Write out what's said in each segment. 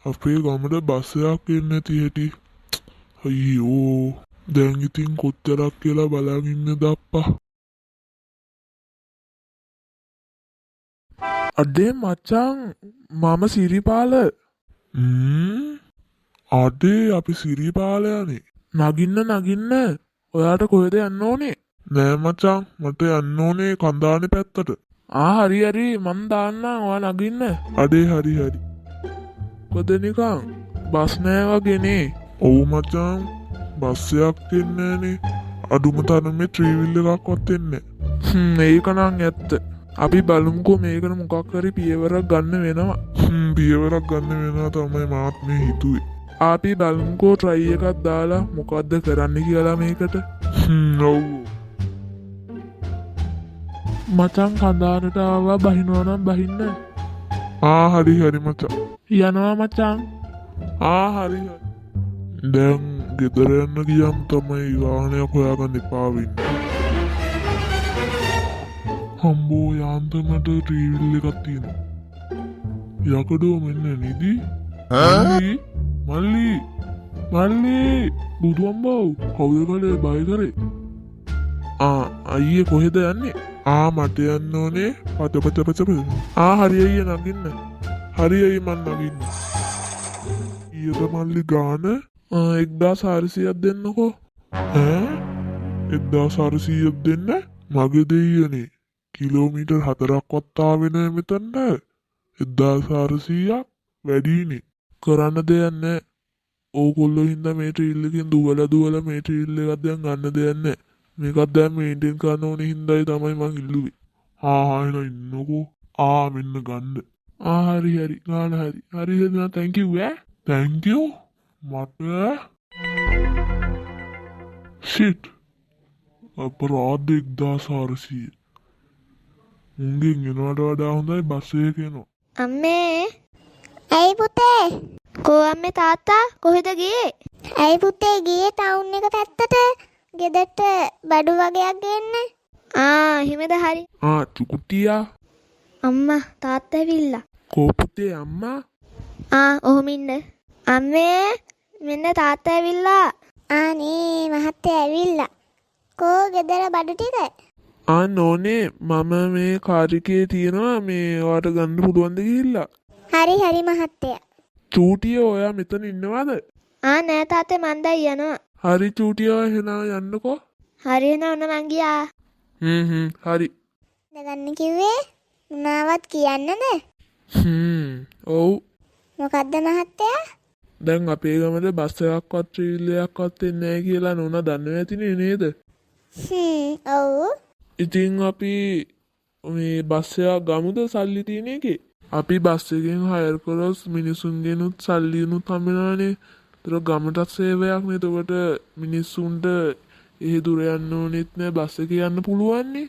අපේ ගමට බස් එකක් එන්නේ නැති හැටි. අයියෝ. දැන් ඉතින් කොච්චරක් කියලා බලන් ඉන්නද අප්පා. අඩේ මචං මම සිරිපාල. අඩේ අපි සිරිපාලයනේ. නගින්න ඔයාට කොහෙද යන්න ඕනේ? නෑ මචං මට යන්න ඕනේ කන්දානේ පැත්තට. හරි මන් දාන්න ඔයා නගින්න. අඩේ හරි. කොද නිකන් බස් නෑ වගේනේ. ඔව් මචං බස් එකක් එන්නේ නෑනේ. අඩුම තරමේ ත්‍රිවිල් එකක්වත් එන්නේ නෑ. ඒක නම් ඇත්ත. අපි බලමුකෝ මේකට මොකක් හරි පියවරක් ගන්න වෙනවා. පියවරක් ගන්න වෙනවා තමයි මාත් මේ හිතුවේ. අපි බලමුකෝ try එකක් දාලා මොකද්ද කරන්න කියලා මේකට. ඔව්. මචං කඳානට ආවා බහිනවා නම් බහින්න. හරි මචං. යනවා මචං. හරි. දැන් ගෙදර යන්න ගියම් තමයි වාහනයක් හොයාගන්න එපා වෙන්නේ. හම්බෝ යාන්තමට ටීවිල් එකක් තියෙනවා. යකඩෝ මෙන්න නිදි. මල්ලි බුදු අම්බෝ කවුද කලේ බය කරේ? අයියේ කොහෙද යන්නේ? මට යන්න ඕනේ පත. හරි අයියේ නගින්න. හරි අයියේ මන් නගින්න. ඊයද මල්ලි ගාන 1400ක් දෙන්නකෝ. 1400ක් දෙන්න? මගේ දෙයියනේ. කිලෝමීටර් 4ක්වත් ආවේ නෑ මෙතනට. 1400ක් වැඩිනේ. කරන්න දෙයක් නෑ. ඕගොල්ලෝ හින්දා මේ ට්‍රීල් එකෙන් දුවලා මේ ට්‍රීල් එකක් දැන් ගන්න දෙයක් නෑ. මේකත් දැන් මේන්ටේන් කරන්න ඕනේ හින්දායි තමයි මං ඉල්ලුවේ. එහෙනම් ඉන්නකෝ. මෙන්න ගන්න. හරි ගාන හරි. හරි දෙනා thank you ඈ. thank you මට shit අපරාධ 1400. උන්ගෙන් එනවට වඩා හොඳයි බස් එකක එනවා. අම්මේ ඇයි පුතේ? කෝ අම්මේ තාත්තා කොහෙද ගියේ? ඇයි පුතේ ගියේ ටවුන් එක පැත්තට ගෙදරට බඩු වගේක් ගේන්න. එහෙමද හරි. චුකුටියා අම්මා තාත්තා ඇවිල්ලා. කෝ පුතේ අම්මා? ඔහොම ඉන්න. අම්මේ මෙන්න තාත්තා ඇවිල්ලා. නේ මහත්තයා ඇවිල්ලා. කෝ ගෙදර බඩු ටික? නෝනේ මම මේ කාරිකේ තියෙනවා මේ ඔයාට ගන්න පුළුවන්ද ගිහිල්ලා. හරි මහත්තයා. චූටිය ඔයා මෙතන ඉන්නවද? නෑ තාත්තේ මන් දැන් යනවා. හරි චූටියා එහෙනම් යන්නකෝ. හරි එහෙනම් ඔන්න මං ගියා. හරි. දගන්න කිව්වේ මොනවත් කියන්නද? ඔව්. මොකද්ද මහත්තයා? දැන් අපේ ගමට බස් එකක්වත් ට්‍රීල් එකක්වත් එන්නේ නැහැ කියලා නෝනා දන්නව ඇතිනේ නේද? ඔව්. ඉතින් අපි මේ බස් එක ගමුද සල්ලි තියෙන එකේ? අපි බස් එකෙන් හයර් කරොත් මිනිසුන්ගෙනුත් සල්ලිනුත් හම්බෙනවානේ. ඒතර ගමටත් සේවයක් නේ. එතකොට මිනිස්සුන්ට දුර යන්න ඕනෙත් නෑ බස් එකේ යන්න පුළුවන් නේ.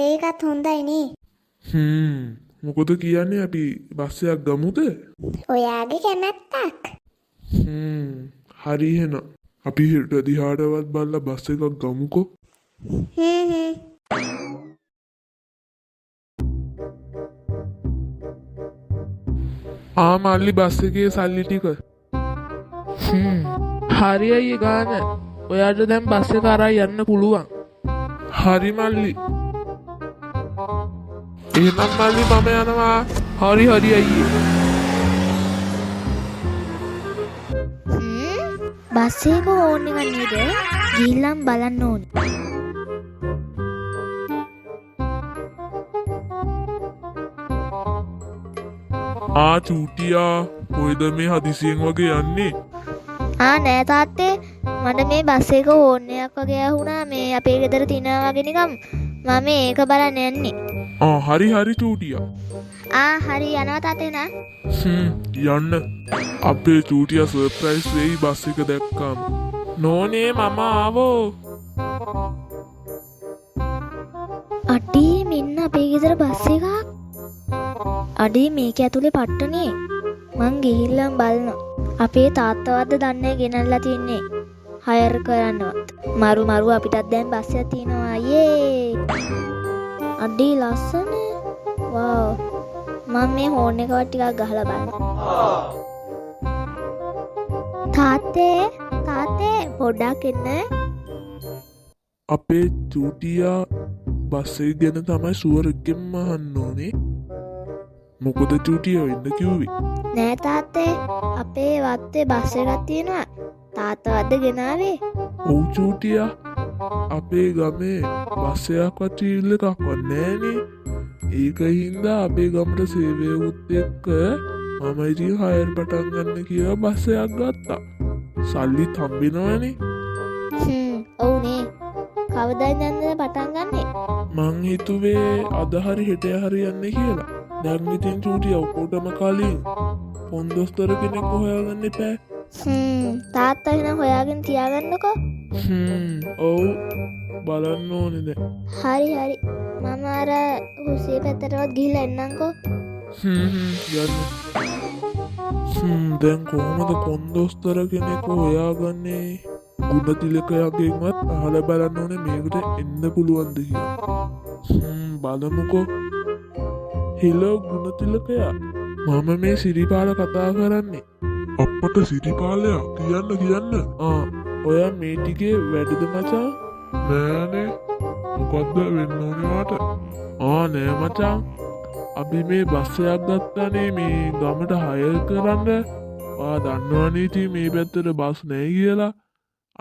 ඒකත් හොඳයි නේ. මොකද කියන්නේ අපි බස් එකක් ගමුද? ඔයාගේ කැමැත්තක්. හරි එහෙනම් අපි හෙට දිහාටවත් බලලා බස් එකක් ගමුකෝ. මල්ලි බස් එකේ සල්ලි ටික. හරි අයියේ ගාන. ඔයාට දැන් බස් එක අරන් යන්න පුළුවන්. හරි මල්ලි. එහෙනම් මල්ලි මම යනවා. හරි අයියේ. බස් එක ඕන් එක නේද? ගිහිල්ලාම බලන්න ඕනේ. චූටියා කොයිද මේ හදිසියෙන් වගේ යන්නේ? නෑ තාත්තේ මට මේ බස් එක ඕන් එකක් වගේ ඇහුණා මේ අපේ ගෙදර තියනවා වගේ නිකම් මම ඒක බලන්න යන්නේ. හරි චූටියා. හරි යනවා තාත්තේ නා. යන්න. අපේ චූටියා සර්ප්‍රයිස් වෙයි බස් එක දැක්කම. නෝනේ මම ආවෝ. අඩේ මෙන්න අපේ ගෙදර බස් එකක්. අඩේ මේක ඇතුලේ පට්ටනේ. මං ගිහිල්ලා බලනවා. අපේ තාත්තවත්ද දන්නේ ගෙනල්ලා තින්නේ. හයර් කරන්නවත්. මරු අපිටත් දැන් බස් එකක් තියෙනවා. අඩේ ලස්සන. වව්. මම මේ හෝන් එකවත් ටිකක් ගහලා බලන්න. තාත්තේ පොඩ්ඩක් එන්න. අපේ චූටියා බස් එක ගැන තමයි සුවරගෙන්ම අහන්න ඕනේ. මොකද චූටියා වෙන්න කිව්වේ? නෑ තාත්තේ අපේ වත්තේ බස් එකක් තියෙනවා. තාත්තවත්ද ගෙනාවේ? ඔව් චූටියා අපේ ගමේ බස් එකක්වත් ටීවී එකක්වත් නෑනේ. ඒක හින්දා අපේ ගමට සේවයකුත් එක්ක මම ඉතින් හයර් පටන් ගන්න කියලා බස් එකක් ගත්තා. සල්ලිත් හම්බෙනවනේ. ඔව්නේ. කවදාද යන්න පටන් ගන්නෙ? මං හිතුවේ අද හරි හෙට හරි යන්න කියලා. දැන් ඉතින් චූටියා ඔක්කොටම කලින් පොන්දොස්තර කෙනෙක් හොයාගන්න එපා. තාත්තා එහෙනම් හොයාගෙන තියාගන්නකෝ. ඔව් බලන්න ඕනේ දැන්. හරි. මම අර හුස්සේ පැත්තටවත් ගිහිල්ලා එන්නම්කෝ. යන්න. දැන් කොහොමද කොන්දොස්තර කෙනෙක් හොයාගන්නේ? ගුණතිලකයාගෙන්වත් අහලා බලන්න ඕනේ මේකට එන්න පුළුවන්ද කියලා. බලමුකෝ. හෙලෝ ගුණතිලකයා. මම මේ සිරිපාල කතා කරන්නේ. අප්පට සිරිපාලයා කියන්න. ඔයා මේ ටිකේ වැඩද මචං? නෑනේ. මොකද්ද වෙන්න ඕනේ වාට? නෑ මචං. අපි මේ බස් එකක් ගත්තානේ මේ ගමට හයර් කරන්න. ඔයා දන්නවනේ ඉතින් මේ පැත්තට බස් නෑ කියලා.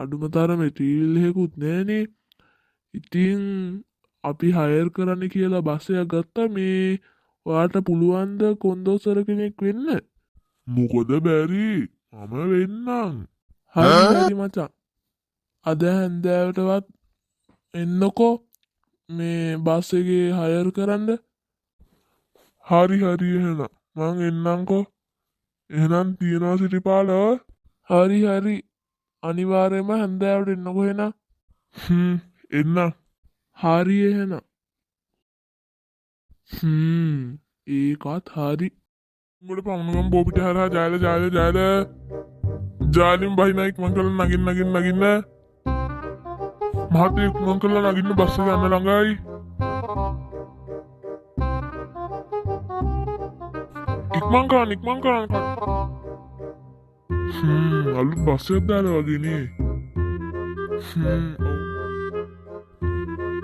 අඩුම තරමේ ටීවී එකකුත් නෑනේ. ඉතින් අපි හයර් කරන්න කියලා බස් එකක් ගත්තා. මේ ඔයාට පුළුවන්ද කොන්දොස්තර කෙනෙක් වෙන්න? මොකද බැරි? මම වෙන්නම්. හරි මචං. අද හැන්දෑවටවත් එන්නකෝ මේ බස් එකේ හයර් කරන්න. හරි එහෙනම් මං එන්නම්කෝ. එහෙනම් තියනවා සිරිපාල. හරි අනිවාර්යයෙන්ම හැන්දෑවට එන්නකෝ එහෙනම්. එන්න. හරි එහෙනම්. ඒකත් හරි. උඹට පමුණුගම් බෝපිට හරහා ජාල ජාලින් බහිනා ඉක්මන් කරලා නගින්න මහත්තයා ඉක්මන් කරලා නගින්න බස් එක යන්න ළඟයි. ඉක්මන් කරන්න අලුත් බස් එකක් දාලා වගේ නේ.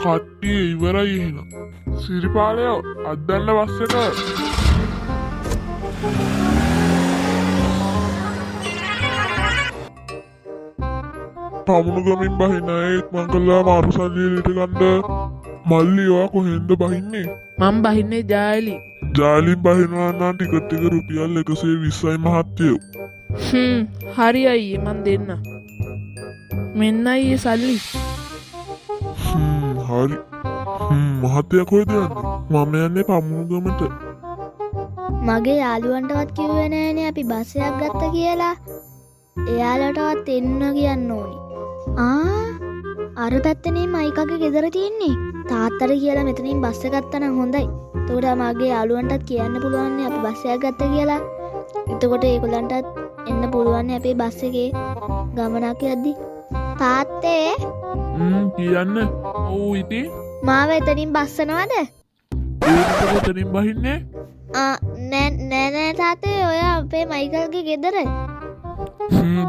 කට්ටිය ඉවරයි එහෙනම්. සිරිපාලයෝ අද්දන්න බස් එක. පමුණුගමින් බහින අය ඉක්මන් කළා මාරු සල්ලිය ලිට ගන්න. මල්ලි ඔයා කොහෙන්ද බහින්නේ? මම බහින්නේ ජාලි. ජාලින් බහිනවා නම් ටිකට් එක රුපියල් 120යි මහත්තයෝ. හරි අයියේ මන් දෙන්න. මෙන්න අයියේ සල්ලි. හරි. මහත්තයා කොහෙද යන්නේ? මම යන්නේ පමුණුගමට. මගේ යාළුවන්ටවත් කිව්වේ නෑනේ අපි බස් එකක් ගත්තා කියලා. එයාලටවත් එන්න කියන්න ඕනි. අර පැත්තනේ මයිකගේ ගෙදර තියෙන්නේ. තාත්තට කියලා මෙතනින් බස් එක ගත්තා නම් හොඳයි. එතකොට මගේ යාළුවන්ටත් කියන්න පුළුවන් අපි බස් එකක් ගත්තා කියලා. එතකොට ඒගොල්ලන්ටත් එන්න පුළුවන් අපේ බස් එකේ ගමනක් යද්දි. තාත්තේ කියන්න. ඔව් ඉතින් මාව එතනින් බස්සනවද? ඒකට එතනින් බහින්නේ? නෑ තාත්තේ ඔය අපේ මයිකල්ගේ ගෙදර.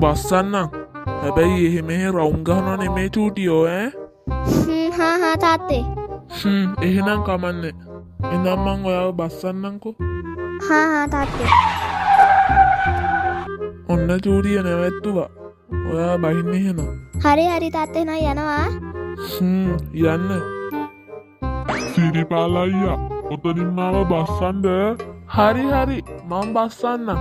බස්සන්නම්. හැබැයි එහෙම රවුම් ගහනවා නෙමේ චූටියෝ ඈ. හා තාත්තේ. එහෙනම් කමන්නේ. එනම් මං ඔයාව බස්සන්නම්කෝ. හා තාත්තේ. ඔන්න චූටිය නැවැත්තුවා. ඔයා බහින්න එහෙනම්. හරි තාත්තේ නෑ යනවා. යන්න. සිරිපාල අයියා ඔතනින් මාව බස්සන්ද? හරි මම බස්සන්නම්.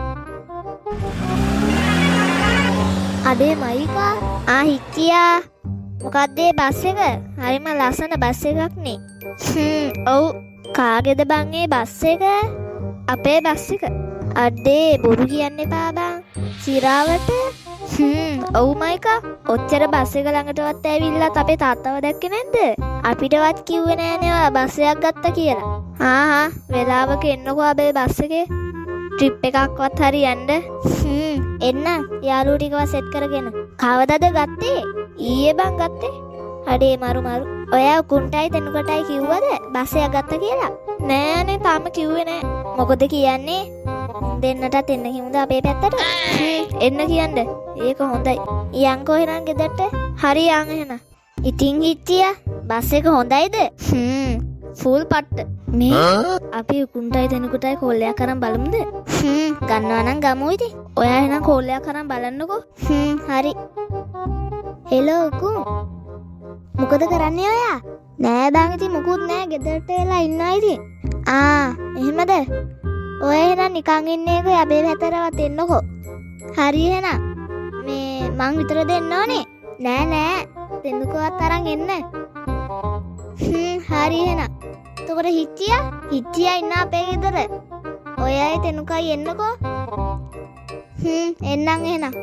අඩේ මයිකා හික්කියා මොකක්ද බස් එක? හරිම ලස්සන බස් එකක් නේ. ඔව් කාගේද බං ඒ බස් එක? අපේ බස් එක. අඩේ බොරු කියන්න එපා බං. සිරාවට. ඔව් මයිකා ඔච්චර බස් එක ළඟටවත් ඇවිල්ලත් අපේ තාත්තව දැක්කේ නැද්ද? අපිටවත් කිව්වේ නෑනේ ඔයා බස් එකක් ගත්තා කියලා. වෙලාවක එන්නකෝ අපේ බස් එකේ. ට්‍රිප් එකක්වත් හරි යන්න. එන්න යාළුවෝ ටිකව සෙට් කරගෙන. කවදද ගත්තේ? ඊයේ බං ගත්තේ. අඩේ මරු. ඔයා උකුන්ටයි තෙනුකටයි කිව්වද බස් එක ගත්ත කියලා? නෑනේ තාම කිව්වේ නෑ. මොකද කියන්නේ? දෙන්නටත් එන්න කිව්වද අපේ පැත්තට? එන්න කියන්න. ඒක හොඳයි. යන්කෝ එහෙනම් ගෙදරට. හරි යන් එහෙනම්. ඉතින් හිටියා බස් එක හොඳයිද? ෆුල් පට්ට. මේ අපි උකුන්ටයි තෙනුකටයි කෝල්ලයක් කරන් බලමුද? ගන්නවා නම් ගමු ඉතින්. ඔයා එහෙනම් කෝල්ලයක් කරන් බලන්නකෝ. හරි. හෙලෝ උකුන්. මොකද කරන්නේ ඔයා? නෑ බං ඉතින් මොකුත් නෑ ගෙදරට වෙලා ඉන්නවා ඉතින්. එහෙමද? ඔය එහෙනම් නිකන් ඉන්නේකෝ යබේ පැතරවත් එන්නකෝ. හරි එහෙනම්. මේ මං විතර දෙන්න ඕනේ. නෑ තෙන්දුකවත් අරන් එන්න. හරි එහෙනම්. එතකොට හිටියා ඉන්න අපේ ගෙදර. ඔයයි තෙනුකයි එන්නකෝ. එන්නම් එහෙනම්.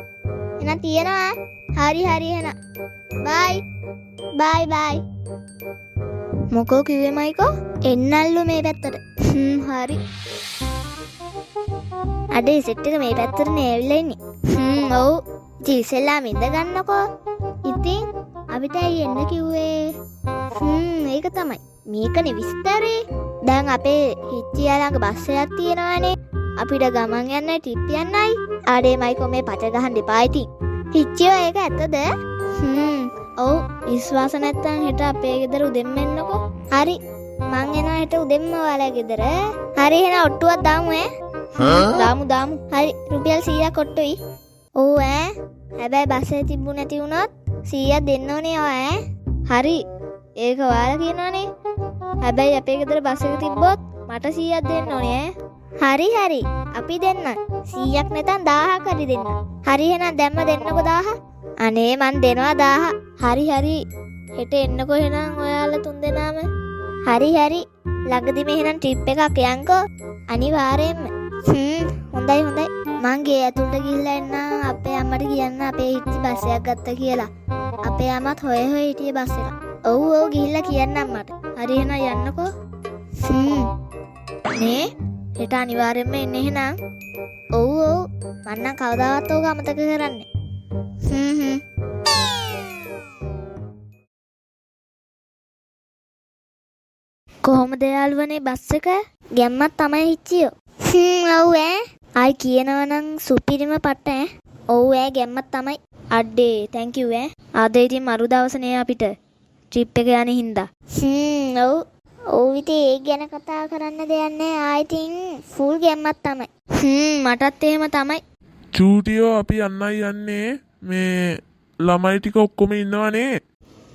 එහෙනම් තියනවා. හරි එහෙනම්. බයි. මොකෝ කිව්වේ මයිකෝ? එන්නල්ලු මේ පැත්තට. හරි. අඩේ සෙට් එක මේ පැත්තට නේ ඇවිල්ලා ඉන්නේ. ඔව්. ඉතින් ඉඳ ගන්නකෝ. ඉතින් අපිට ඇයි එන්න කිව්වේ? ඒක තමයි. මේකනේ විස්තරේ. දැන් අපේ හිටියා ළඟ බස් එකක් තියෙනවානේ. අපිට ගමන් යන්නයි ටිප් යන්නයි. ආඩේ මයිකෝ මේ පච ගහන්න එපා ඉතින්. හිටියෝ ඒක ඇත්තද? ඔව් විශ්වාස නැත්තම් හෙට අපේ ගෙදර උදෙන්ම එන්නකෝ. හරි. මං එනවා හෙට උදෙන්ම ඔයාලා ගෙදර. හරි එහෙනම් ඔට්ටුවක් දාමු දාමු. හරි රුපියල් 100ක් ඔට්ටුයි. ඔව් හැබැයි බස් එක තිබ්බු නැති වුණොත් 100ක් දෙන්න ඕනේ ඔයා හරි. ඒක ඔයාලා කියනවනේ. හැබැයි අපේ ගෙදර බස් එක තිබ්බොත් මට 100ක් දෙන්න ඕනේ හරි. අපි දෙන්න 100ක් නැතන් 1000ක් හරි දෙන්න. හරි එහෙනම් දැම්ම දෙන්නකෝ 1000. අනේ මන් දෙනවා 1000. හරි. හෙට එන්නකෝ එහෙනම් ඔයාලා තුන් දෙනාම. හරි. ළඟදිම එහෙනම් ට්‍රිප් එකක් යන්කෝ. අනිවාර්යෙන්ම. හොඳයි. මං ගේ ඇතුළට ගිහිල්ලා එන්න අපේ අම්මට කියන්න අපේ හිටි බස් එකක් ගත්තා කියලා. අපේ අම්මත් හොය හිටියේ බස් එක. ඔව් ගිහිල්ලා කියන්න අම්මට. හරි එහෙනම් යන්නකෝ. මේ හෙට අනිවාර්යෙන්ම එන්න එහෙනම්. ඔව් මං නම් කවදාවත් ඕක අමතක කරන්නේ. කොහොමද යාළුවනේ බස් එක? ගැම්මක් තමයි හිටියෝ. ඔව් ආයි කියනවනම් සුපිරිම පට්ට ඔව් ගැම්මක් තමයි. අඩේ තැන්ක් යූ අද ඉතින් මරු දවසනේ අපිට ට්‍රිප් එක යන්නේ හින්දා. ඔව් ඉතින් ඒ ගැන කතා කරන්න දෙයක් නෑ. ආයි ඉතින් ෆුල් ගැම්මක් තමයි. මටත් එහෙම තමයි. චූටියෝ අපි යන්නයි යන්නේ. මේ ළමයි ටික ඔක්කොම ඉන්නවනේ.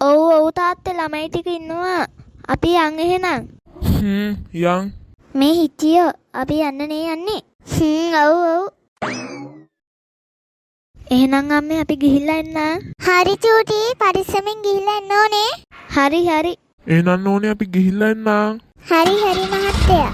ඔව් තාත්තේ ළමයි ටික ඉන්නවා. අපි යන් එහෙනම්. යන්. මේ හිටියෝ අපි යන්නේ යන්නේ. ඔව්. එහෙනම් අම්මේ අපි ගිහිල්ලා එන්න. හරි චූටි පරිස්සමෙන් ගිහිල්ලා එන්න ඕනේ. හරි. එහෙනම් ඕනේ අපි ගිහිල්ලා එන්න. හරි මහත්තයා.